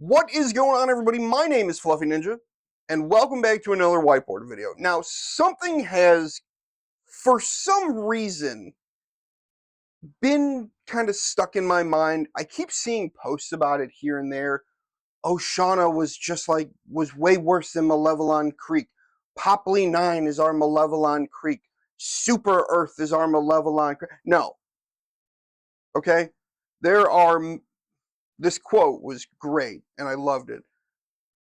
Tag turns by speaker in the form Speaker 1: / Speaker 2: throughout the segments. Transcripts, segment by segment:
Speaker 1: What is going on, everybody? My name is Fluffy Ninja, and welcome back to another whiteboard video. Now, something has, for some reason, been kind of stuck in my mind. I keep seeing posts about it here and there. Oshana was way worse than Malevelon Creek. Popley 9 is our Malevelon Creek. Super Earth is our Malevelon Creek. No, okay? There are, this quote was great, and I loved it.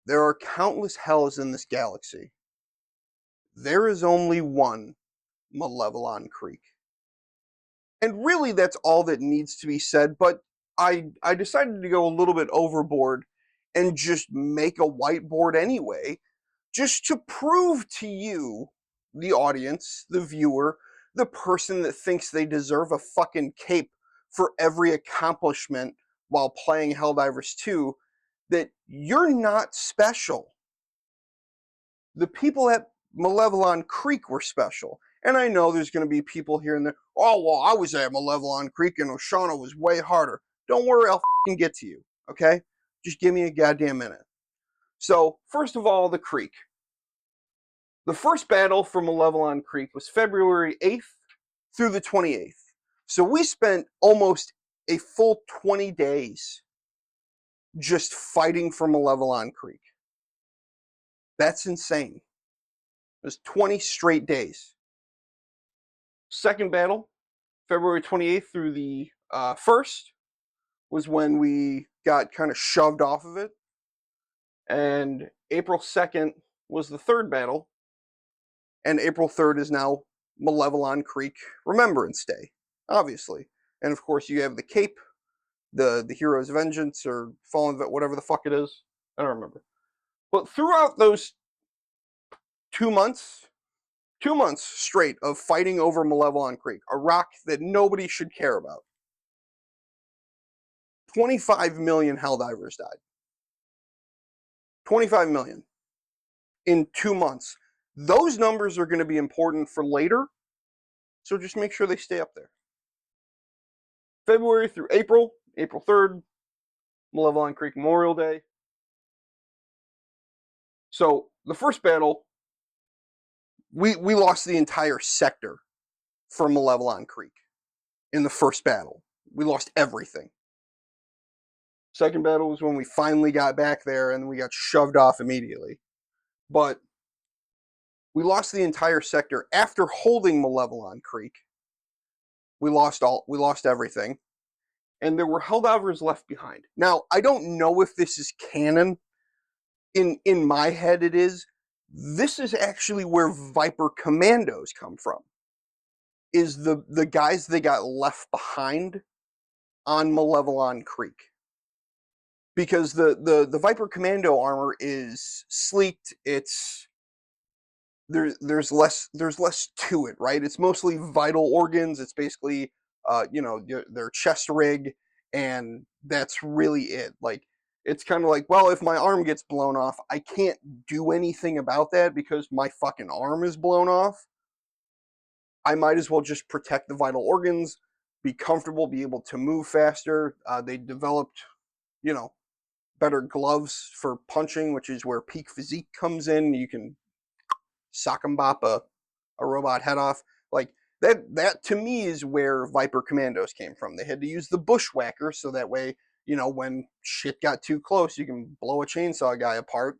Speaker 1: There are countless hells in this galaxy. There is only one Malevelon Creek. And really, that's all that needs to be said, but I decided to go a little bit overboard and just make a whiteboard anyway, just to prove to you, the audience, the viewer, the person that thinks they deserve a fucking cape for every accomplishment while playing Helldivers 2, that you're not special. The people at Malevelon Creek were special. And I know there's going to be people here and there. Oh, well, I was at Malevelon Creek and Oshana was way harder. Don't worry, I'll get to you. Okay? Just give me a goddamn minute. So, first of all, the creek. The first battle for Malevelon Creek was February 8th through the 28th. So we spent almost a full 20 days just fighting for Malevelon Creek. That's insane. It was 20 straight days. Second battle, February 28th through the 1st, was when we got kind of shoved off of it. And April 2nd was the third battle. And April 3rd is now Malevelon Creek Remembrance Day, obviously. And of course, you have the Cape, the Hero's Vengeance, or Fallen, whatever the fuck it is. I don't remember. But throughout those 2 months, 2 months straight of fighting over Malevelon Creek, a rock that nobody should care about, 25 million Helldivers died. 25 million in 2 months. Those numbers are going to be important for later, so just make sure they stay up there. February through April, April 3rd, Malevelon Creek Memorial Day. So the first battle, we lost the entire sector for Malevelon Creek in the first battle. We lost everything. Second battle was when we finally got back there and we got shoved off immediately. But we lost the entire sector after holding Malevelon Creek. We lost everything, and there were Helldivers left behind. Now, I don't know if this is canon. In my head, it is. This is actually where Viper Commandos come from. Is the guys that got left behind on Malevelon Creek. Because the Viper Commando armor is sleeked, there's less to it, right? It's mostly vital organs. It's basically their chest rig, and that's really it. Like, it's kind of like, well, if my arm gets blown off, I can't do anything about that because my fucking arm is blown off. I might as well just protect the vital organs, be comfortable, be able to move faster. They developed, better gloves for punching, which is where peak physique comes in. You can sock and bop a robot head off. Like, that to me is where Viper Commandos came from. They had to use the bushwhacker so that way, when shit got too close, you can blow a chainsaw guy apart,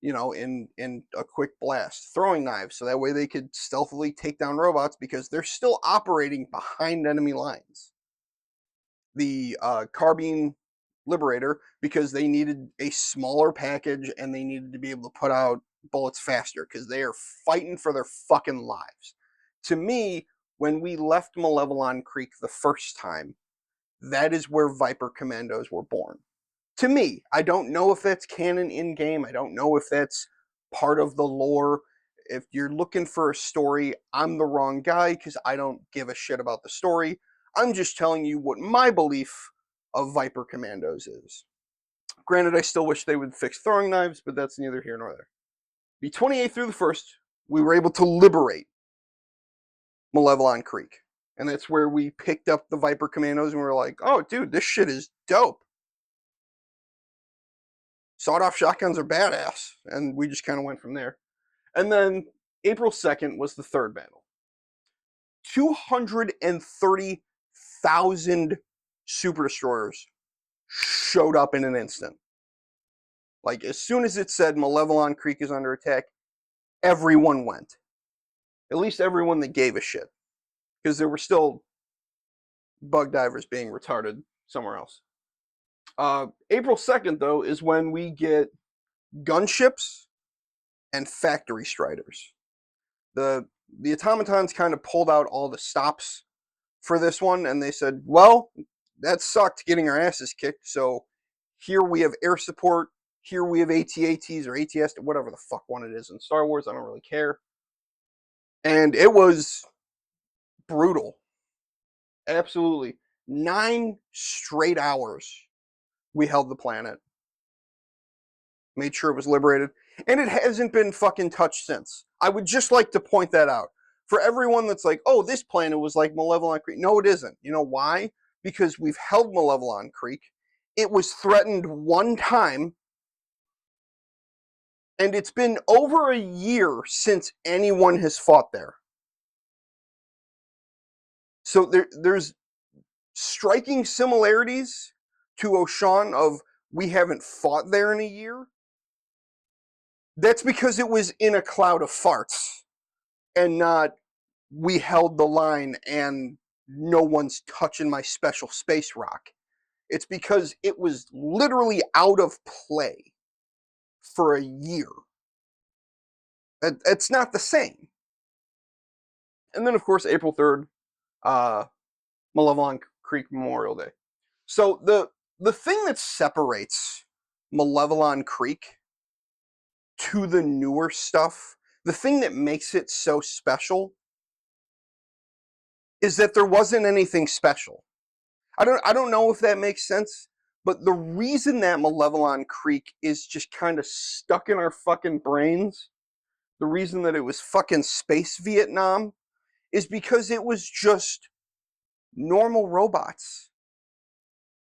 Speaker 1: in a quick blast. Throwing knives so that way they could stealthily take down robots because they're still operating behind enemy lines. The carbine liberator, because they needed a smaller package and they needed to be able to put out bullets faster because they are fighting for their fucking lives. To me, when we left Malevelon Creek the first time, that is where Viper Commandos were born. To me, I don't know if that's canon in game. I don't know if that's part of the lore. If you're looking for a story, I'm the wrong guy because I don't give a shit about the story. I'm just telling you what my belief of Viper Commandos is. Granted, I still wish they would fix throwing knives, but that's neither here nor there. The 28th through the 1st, we were able to liberate Malevelon Creek. And that's where we picked up the Viper Commandos and we were like, oh, dude, this shit is dope. sawed-off shotguns are badass, and we just kind of went from there. And then April 2nd was the third battle. 230,000 super destroyers showed up in an instant. Like, as soon as it said Malevelon Creek is under attack, everyone went. At least everyone that gave a shit. Because there were still bug divers being retarded somewhere else. April 2nd, though, is when we get gunships and factory striders. The automatons kind of pulled out all the stops for this one, and they said, well, that sucked getting our asses kicked, so here we have air support, here we have AT-ATs or ATS, whatever the fuck one it is in Star Wars, I don't really care. And it was brutal. Absolutely. 9 straight hours we held the planet. Made sure it was liberated. And it hasn't been fucking touched since. I would just like to point that out. For everyone that's like, oh, this planet was like Malevelon Creek. No, it isn't. You know why? Because we've held Malevelon Creek. It was threatened one time. And it's been over a year since anyone has fought there. So there's striking similarities to Oshan of we haven't fought there in a year. That's because it was in a cloud of farts and not we held the line and no one's touching my special space rock. It's because it was literally out of play for a year. It's not the same. And then, of course, April 3rd, Malevelon Creek Memorial Day. So the thing that separates Malevelon Creek to the newer stuff, the thing that makes it so special is that there wasn't anything special. I don't know if that makes sense, but the reason that Malevelon Creek is just kind of stuck in our fucking brains, the reason that it was fucking space Vietnam, is because it was just normal robots.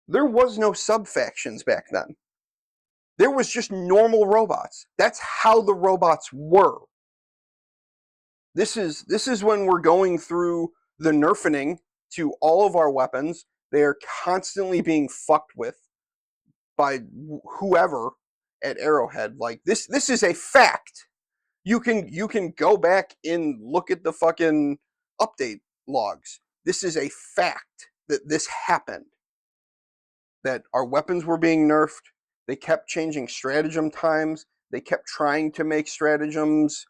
Speaker 1: There was no sub-factions back then. There was just normal robots. That's how the robots were. This is when we're going through the nerfing to all of our weapons. They are constantly being fucked with by whoever at Arrowhead. Like this is a fact. You can go back and look at the fucking update logs. This is a fact that this happened. That our weapons were being nerfed. They kept changing stratagem times. They kept trying to make stratagems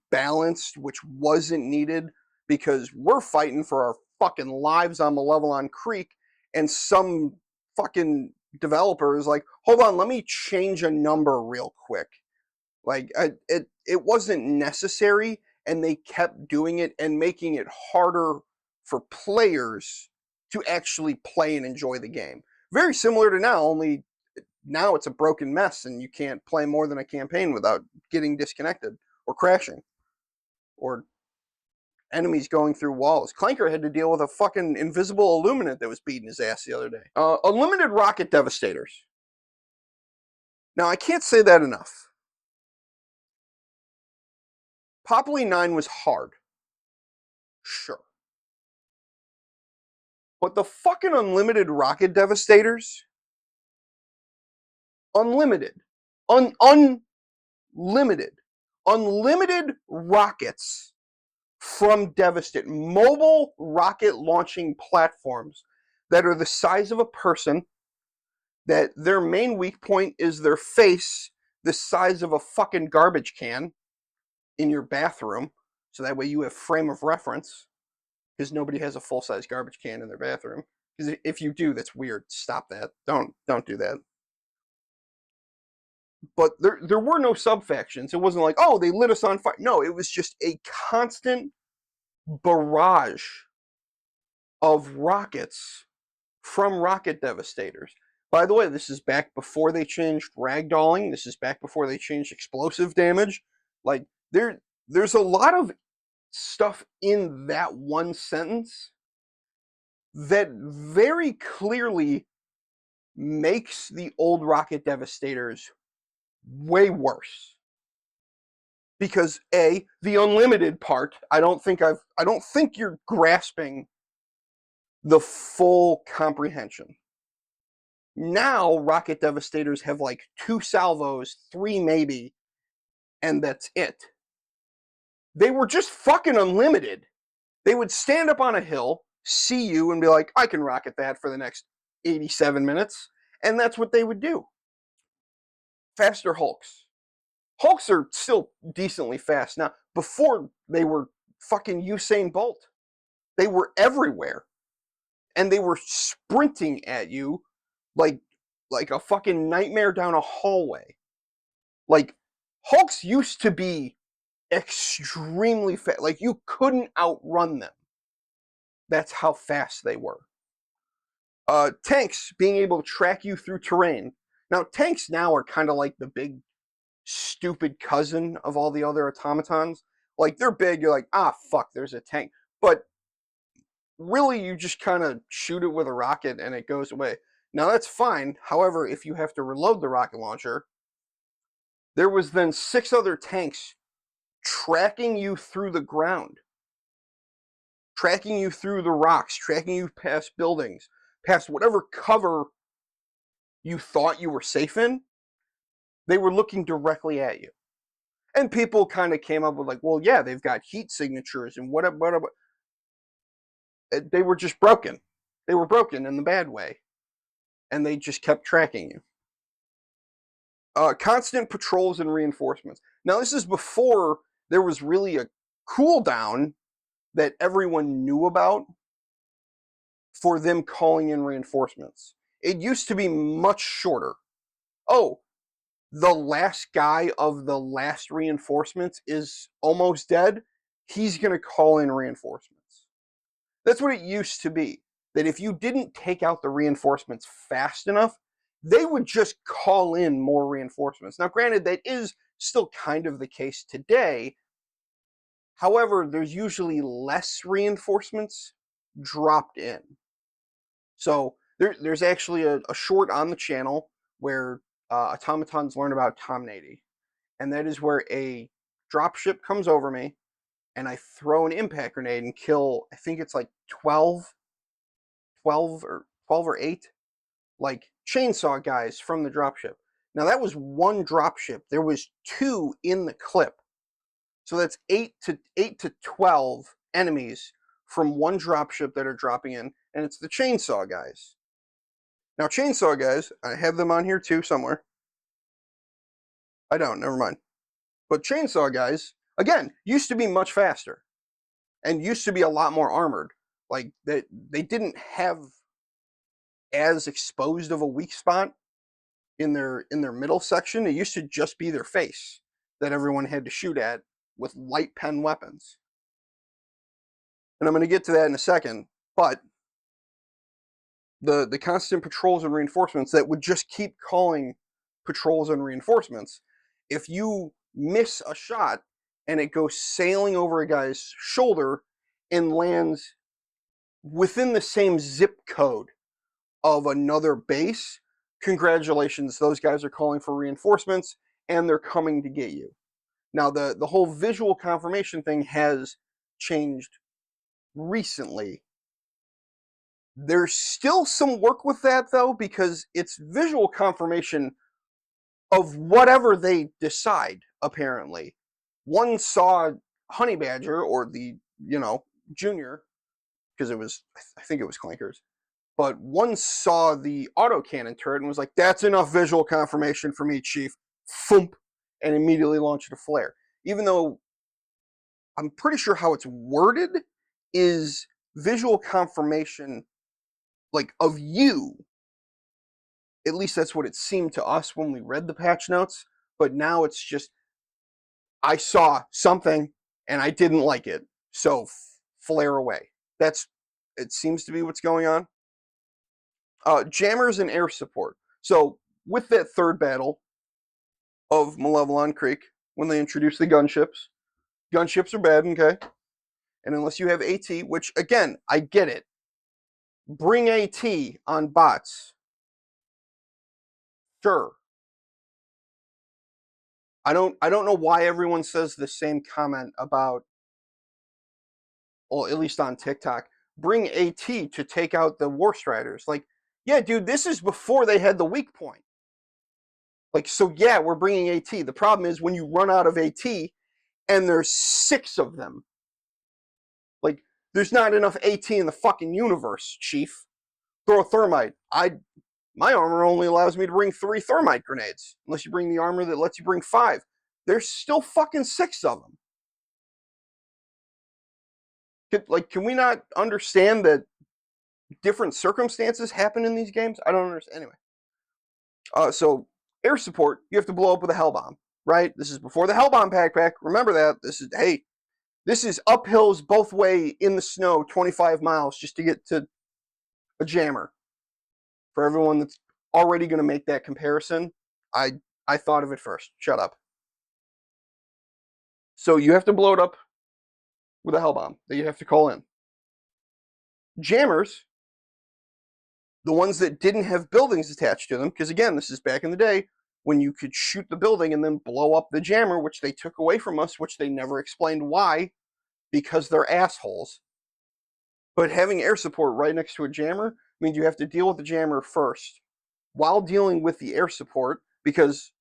Speaker 1: balanced, which wasn't needed because we're fighting for our fucking lives on Malevelon Creek, and some fucking developer is like, hold on, let me change a number real quick. Like, it wasn't necessary, and they kept doing it and making it harder for players to actually play and enjoy the game. Very similar to now, only now it's a broken mess and you can't play more than a campaign without getting disconnected or crashing or enemies going through walls. Clanker had to deal with a fucking invisible Illuminant that was beating his ass the other day. Unlimited rocket devastators. Now, I can't say that enough. Poppy 9 was hard. Sure. But the fucking unlimited rocket devastators, unlimited, unlimited rockets from Devastate, mobile rocket launching platforms that are the size of a person, that their main weak point is their face, the size of a fucking garbage can in your bathroom, so that way you have frame of reference, because nobody has a full-size garbage can in their bathroom. Because if you do, that's weird. Stop that. Don't do that. But there were no sub-factions. It wasn't like, oh, they lit us on fire. No, it was just a constant barrage of rockets from rocket devastators. By the way, this is back before they changed ragdolling. This is back before they changed explosive damage. Like, there's a lot of stuff in that one sentence that very clearly makes the old rocket devastators way worse. Because A, the unlimited part, I don't think you're grasping the full comprehension. Now rocket devastators have like 2 salvos, 3 maybe, and that's it. They were just fucking unlimited. They would stand up on a hill, see you, and be like, I can rocket that for the next 87 minutes. And that's what they would do. Faster Hulks. Hulks are still decently fast now. Before, they were fucking Usain Bolt. They were everywhere. And they were sprinting at you like a fucking nightmare down a hallway. Like, Hulks used to be extremely fast. Like, you couldn't outrun them. That's how fast they were. Tanks being able to track you through terrain. Now, tanks now are kind of like the big, stupid cousin of all the other automatons. Like, they're big, you're like, ah, fuck, there's a tank. But really, you just kind of shoot it with a rocket and it goes away. Now, that's fine. However, if you have to reload the rocket launcher, there was then 6 other tanks tracking you through the ground, tracking you through the rocks, tracking you past buildings, past whatever cover you thought you were safe in. They were looking directly at you. And people kind of came up with like, well, yeah, they've got heat signatures and whatever. They were just broken. They were broken in the bad way. And they just kept tracking you. Constant patrols and reinforcements. Now, this is before there was really a cooldown that everyone knew about for them calling in reinforcements. It used to be much shorter. Oh, the last guy of the last reinforcements is almost dead. He's going to call in reinforcements. That's what it used to be. That if you didn't take out the reinforcements fast enough, they would just call in more reinforcements. Now, granted, that is still kind of the case today. However, there's usually less reinforcements dropped in. So there's actually a short on the channel where automatons learn about Tomnady. And that is where a dropship comes over me and I throw an impact grenade and kill, I think it's like 12 or 8 like chainsaw guys from the dropship. Now that was one dropship. There was 2 in the clip. So that's 8 to 12 enemies from one dropship that are dropping in, and it's the chainsaw guys. Now chainsaw guys, I have them on here too somewhere. I don't, never mind. But chainsaw guys, again, used to be much faster and used to be a lot more armored. Like they didn't have as exposed of a weak spot in their middle section. It used to just be their face that everyone had to shoot at with light pen weapons. And I'm going to get to that in a second, but the constant patrols and reinforcements that would just keep calling patrols and reinforcements, if you miss a shot and it goes sailing over a guy's shoulder and lands within the same zip code of another base, congratulations, those guys are calling for reinforcements and they're coming to get you. Now, the whole visual confirmation thing has changed recently. There's still some work with that, though, because it's visual confirmation of whatever they decide, apparently. One saw Honey Badger, or the, Junior, because I think it was Clankers, but one saw the autocannon turret and was like, that's enough visual confirmation for me, Chief. Thump, and immediately launched a flare. Even though I'm pretty sure how it's worded is visual confirmation, like, of you. At least that's what it seemed to us when we read the patch notes. But now it's just, I saw something and I didn't like it, so flare away. It seems to be what's going on. Jammers and air support. So with that third battle of Malevelon Creek, when they introduced the gunships are bad, okay? And unless you have AT, which again, I get it. Bring AT on bots. Sure. I don't know why everyone says the same comment about, well, at least on TikTok, bring AT to take out the War Striders. Like, yeah, dude, this is before they had the weak point. Like, so yeah, we're bringing AT. The problem is when you run out of AT and there's 6 of them. Like, there's not enough AT in the fucking universe, Chief. Throw a thermite. My armor only allows me to bring 3 thermite grenades, unless you bring the armor that lets you bring 5. There's still fucking 6 of them. Can we not understand that different circumstances happen in these games? I don't understand. Anyway, so air support, you have to blow up with a hell bomb, right? This is before the hell bomb backpack. Remember that. This is uphills both way in the snow, 25 miles just to get to a jammer. For everyone that's already going to make that comparison, I thought of it first. Shut up. So you have to blow it up with a hell bomb that you have to call in. Jammers, the ones that didn't have buildings attached to them, because again, this is back in the day when you could shoot the building and then blow up the jammer, which they took away from us, which they never explained why, because they're assholes. But having air support right next to a jammer means you have to deal with the jammer first while dealing with the air support, because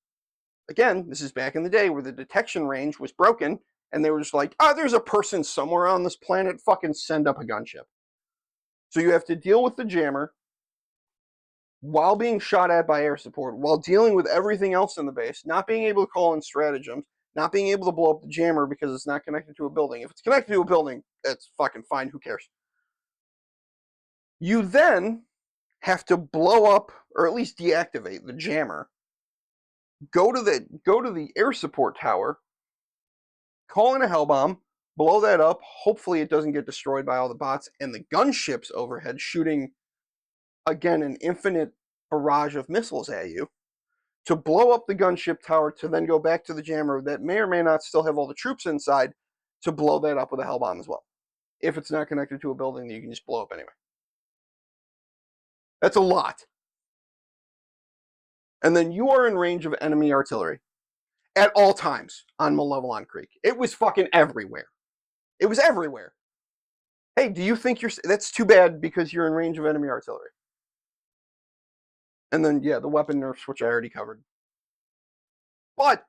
Speaker 1: again, this is back in the day where the detection range was broken and they were just like, there's a person somewhere on this planet, fucking send up a gunship. So you have to deal with the jammer while being shot at by air support, while dealing with everything else in the base, not being able to call in stratagems, not being able to blow up the jammer because it's not connected to a building. If it's connected to a building, it's fucking fine, who cares? You then have to blow up, or at least deactivate, the jammer, go to the air support tower, call in a hell bomb, blow that up, hopefully it doesn't get destroyed by all the bots, and the gunships overhead shooting, again, an infinite barrage of missiles at you, to blow up the gunship tower, to then go back to the jammer that may or may not still have all the troops inside, to blow that up with a hell bomb as well. If it's not connected to a building, you can just blow up anyway. That's a lot. And then you are in range of enemy artillery at all times on Malevelon Creek. It was fucking everywhere. It was everywhere. Hey, do you think that's too bad because you're in range of enemy artillery? And then, yeah, the weapon nerfs, which I already covered. But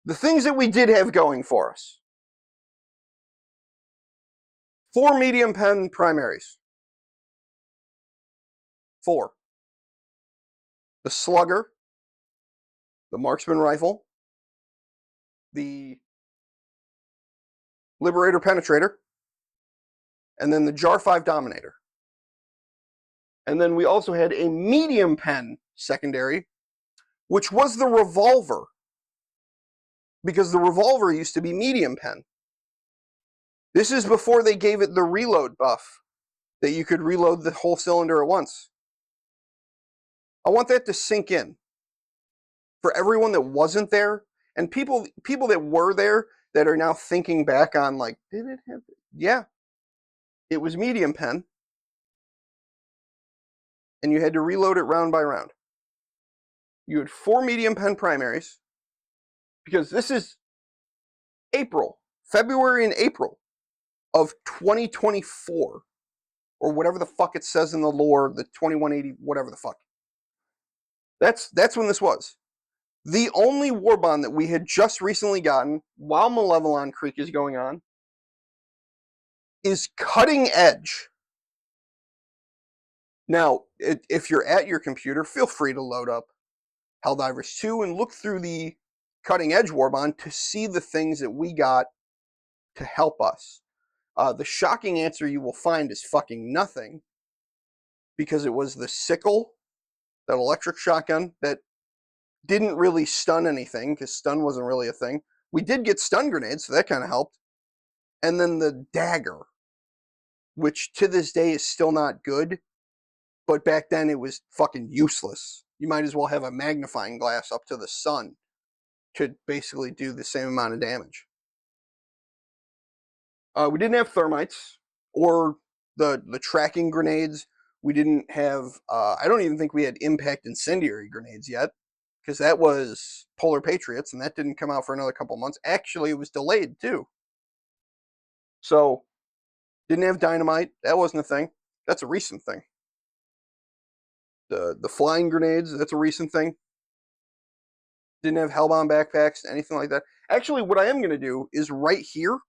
Speaker 1: the things that we did have going for us: 4 medium pen primaries. 4. The slugger, the marksman rifle, the liberator penetrator, and then the jar 5 dominator. And then we also had a medium pen secondary, which was the revolver, because the revolver used to be medium pen. This is before they gave it the reload buff, that you could reload the whole cylinder at once. I want that to sink in for everyone that wasn't there, and people that were there that are now thinking back on, like, did it have? Yeah, it was medium pen, and you had to reload it round by round. You had 4 medium pen primaries, because this is February and April of 2024, or whatever the fuck it says in the lore, the 2180, whatever the fuck. That's when this was. The only warbond that we had just recently gotten while Malevelon Creek is going on is Cutting Edge. Now, if you're at your computer, feel free to load up Helldivers 2 and look through the Cutting Edge warbond to see the things that we got to help us. The shocking answer you will find is fucking nothing, because it was the sickle, that electric shotgun that didn't really stun anything, because stun wasn't really a thing. We did get stun grenades, so that kind of helped. And then the dagger, which to this day is still not good, but back then it was fucking useless. You might as well have a magnifying glass up to the sun to basically do the same amount of damage. We didn't have thermites or the tracking grenades. We didn't have, I don't even think we had impact incendiary grenades yet, because that was Polar Patriots, and that didn't come out for another couple months. Actually, it was delayed too. So, didn't have dynamite. That wasn't a thing. That's a recent thing. The flying grenades, that's a recent thing. Didn't have Hellbound backpacks, anything like that. Actually, what I am going to do is right here,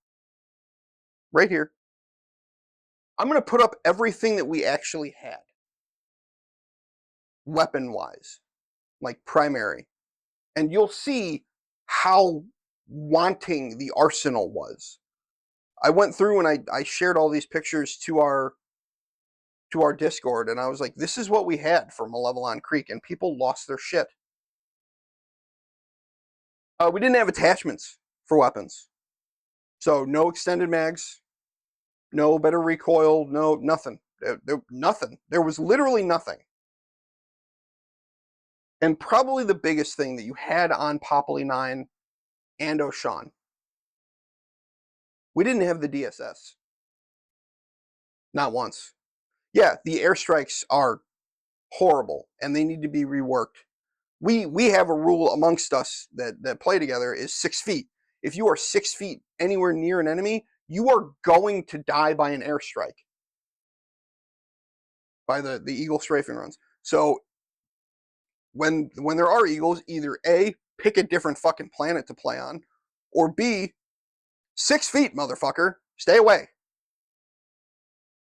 Speaker 1: I'm going to put up everything that we actually had, weapon-wise, like primary. And you'll see how wanting the arsenal was. I went through and I shared all these pictures to our Discord, and I was like, this is what we had for Malevelon Creek, and people lost their shit. We didn't have attachments for weapons. So no extended mags, no better recoil, no nothing. Nothing. There was literally nothing. And probably the biggest thing that you had on Poppy 9 and O'Shawn, we didn't have the DSS. Not once. Yeah, the airstrikes are horrible, and they need to be reworked. We have a rule amongst us that play together is 6 feet. If you are 6 feet anywhere near an enemy, you are going to die by an airstrike. By the eagle strafing runs. So when there are eagles, either A, pick a different fucking planet to play on, or B, 6 feet, motherfucker, stay away.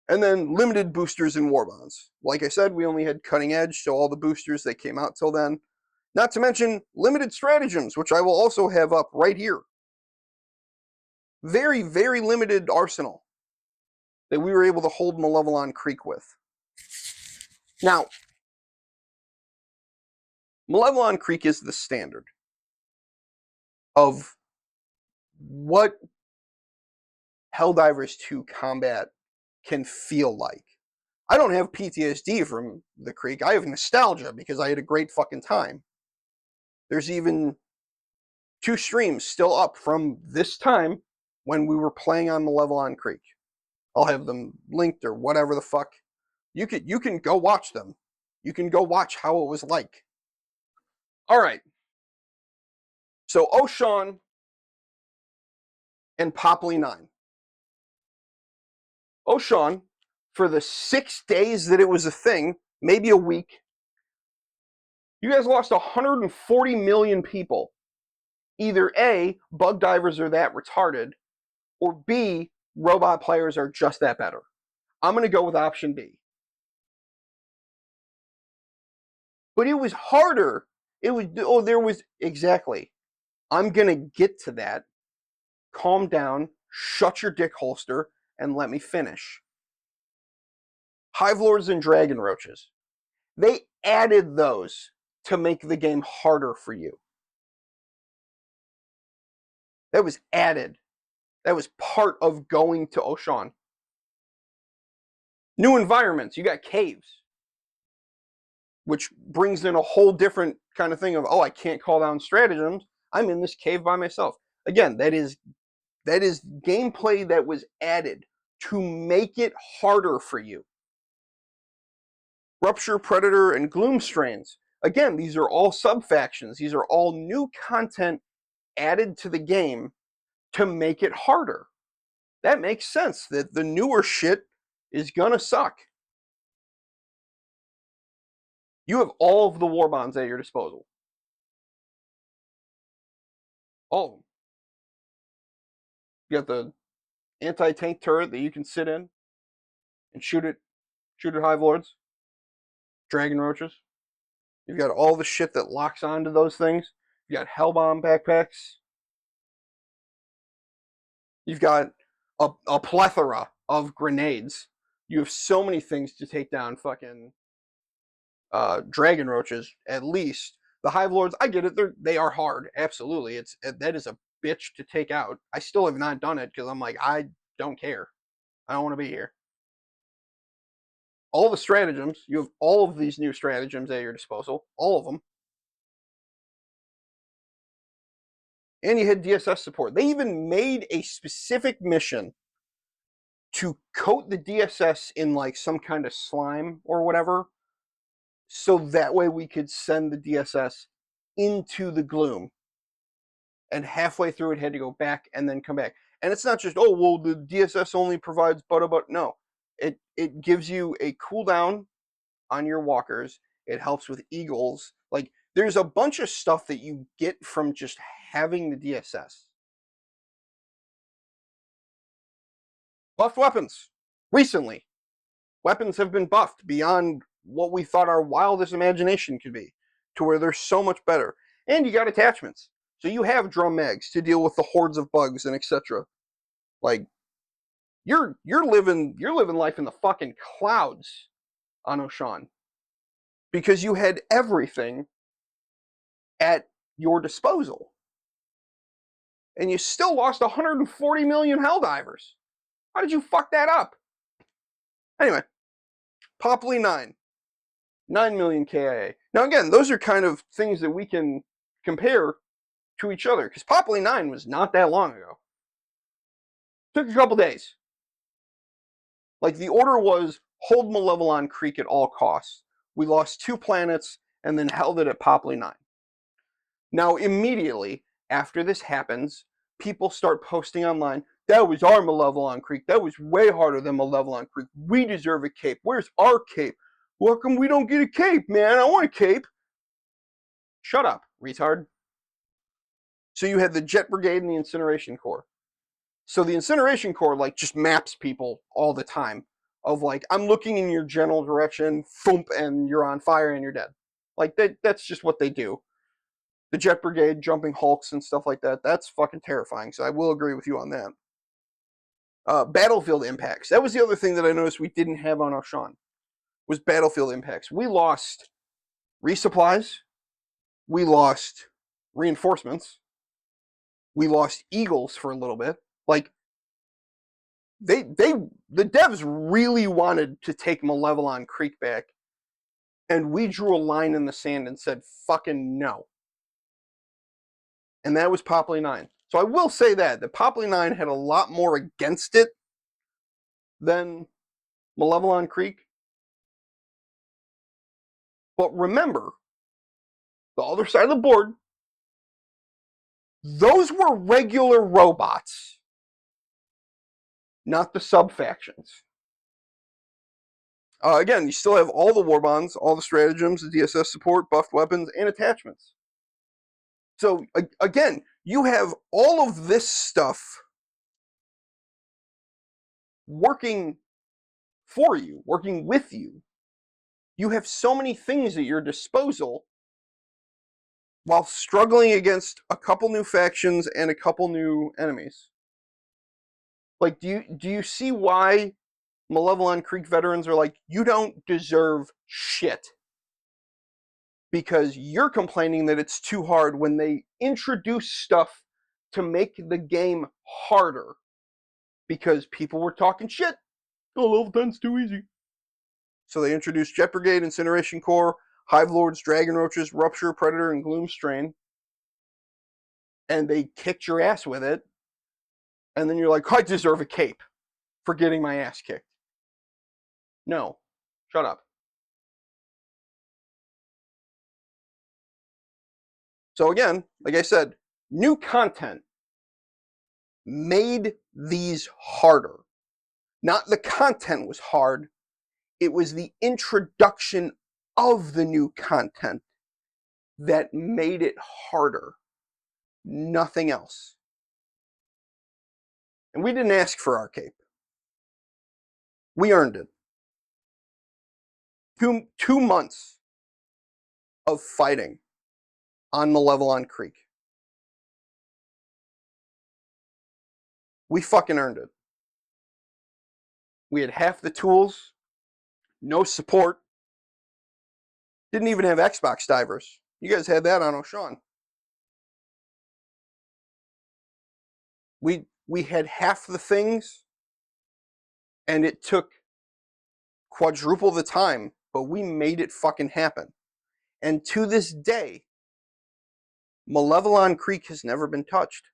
Speaker 1: And then limited boosters and warbonds. Like I said, we only had cutting edge, so all the boosters that came out till then. Not to mention limited stratagems, which I will also have up right here. Very, very limited arsenal that we were able to hold Malevelon Creek with. Now, Malevelon Creek is the standard of what Helldivers 2 combat can feel like. I don't have PTSD from the Creek. I have nostalgia because I had a great fucking time. There's even 2 streams still up from this time when we were playing on Malevelon Creek. I'll have them linked or whatever the fuck. You can go watch them. You can go watch how it was like. All right. So O'Shawn and Poppy 9. O'Shawn, for the 6 days that it was a thing, maybe a week, you guys lost 140 million people. Either A, bug divers are that retarded, or B, robot players are just that better. I'm going to go with option B. But it was harder. Exactly. I'm going to get to that. Calm down, shut your dick holster, and let me finish. Hive Lords and Dragon Roaches. They added those to make the game harder for you. That was added. That was part of going to O'Shawn. New environments. You got caves, which brings in a whole different kind of thing of, oh, I can't call down stratagems. I'm in this cave by myself. Again, that is gameplay that was added to make it harder for you. Rupture, Predator, and Gloom strains. Again, these are all sub-factions. These are all new content added to the game to make it harder. That makes sense that the newer shit is gonna suck. You have all of the warbonds at your disposal. All of them. You got the anti-tank turret that you can sit in and shoot at Hive Lords, Dragon Roaches. You've got all the shit that locks onto those things. You got Hellbomb backpacks. You've got a plethora of grenades. You have so many things to take down fucking Dragon Roaches, at least. The Hive Lords, I get it. They are hard. Absolutely. That is a bitch to take out. I still have not done it because I'm like, I don't care. I don't want to be here. All the stratagems, you have all of these new stratagems at your disposal. All of them. And you had DSS support. They even made a specific mission to coat the DSS in like some kind of slime or whatever, so that way we could send the DSS into the gloom. And halfway through it had to go back and then come back. And it's not just, oh, well, the DSS only provides but no. It gives you a cooldown on your walkers. It helps with eagles. Like, there's a bunch of stuff that you get from just having the DSS. Buffed weapons. Recently, weapons have been buffed beyond what we thought our wildest imagination could be, to where they're so much better. And you got attachments. So you have drum mags to deal with the hordes of bugs and etc. Like, you're living life in the fucking clouds on O'Shawn, because you had everything at your disposal. And you still lost 140 million Helldivers. How did you fuck that up? Anyway, Popley 9. 9 million KIA. Now again, those are kind of things that we can compare to each other, because Popley 9 was not that long ago. Took a couple days. Like, the order was hold Malevelon Creek at all costs. We lost 2 planets and then held it at Popley 9. Now immediately after this happens, people start posting online, that was our Malevelon Creek. That was way harder than Malevelon Creek. We deserve a cape. Where's our cape? How come we don't get a cape, man? I want a cape. Shut up, retard. So you had the Jet Brigade and the Incineration Corps. So the Incineration Corps, like, just maps people all the time. Of, like, I'm looking in your general direction, thump, and you're on fire and you're dead. Like, that's just what they do. The Jet Brigade, jumping hulks and stuff like that, that's fucking terrifying. So I will agree with you on that. Battlefield impacts. That was the other thing that I noticed we didn't have on O'Shawn, was battlefield impacts. We lost resupplies. We lost reinforcements. We lost eagles for a little bit. Like, the devs really wanted to take Malevelon Creek back, and we drew a line in the sand and said, fucking no. And that was Popley 9. So I will say that Popley 9 had a lot more against it than Malevelon Creek. But remember, the other side of the board, those were regular robots, not the sub-factions. Again, you still have all the war bonds, all the stratagems, the DSS support, buffed weapons, and attachments. So, again, you have all of this stuff working for you, working with you. You have so many things at your disposal while struggling against a couple new factions and a couple new enemies. Like, do you see why Malevelon Creek veterans are like, you don't deserve shit? Because you're complaining that it's too hard when they introduce stuff to make the game harder. Because people were talking shit. Oh, level 10's too easy. So they introduced Jet Brigade, Incineration Corps, Hive Lords, Dragon Roaches, Rupture, Predator, and Gloom Strain. And they kicked your ass with it. And then you're like, I deserve a cape for getting my ass kicked. No. Shut up. So again, like I said, new content made these harder. Not the content was hard, it was the introduction of the new content that made it harder. Nothing else. And we didn't ask for our cape. We earned it. 2 months of fighting on Malevelon Creek. We fucking earned it. We had half the tools, no support, didn't even have Xbox divers. You guys had that on O'Shawn. We had half the things, and it took quadruple the time, but we made it fucking happen. And to this day, Malevelon Creek has never been touched.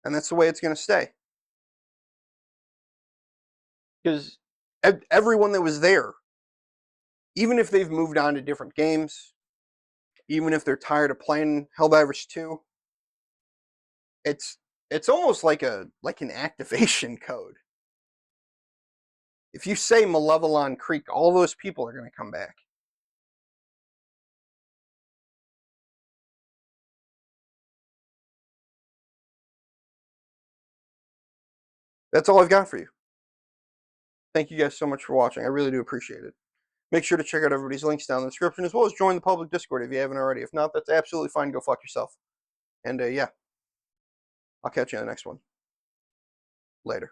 Speaker 1: And that's the way it's going to stay. Because everyone that was there, even if they've moved on to different games, even if they're tired of playing Helldivers 2, it's almost like an activation code. If you say Malevelon Creek, all those people are going to come back. That's all I've got for you. Thank you guys so much for watching. I really do appreciate it. Make sure to check out everybody's links down in the description, as well as join the public Discord if you haven't already. If not, that's absolutely fine. Go fuck yourself. And yeah, I'll catch you on the next one. Later.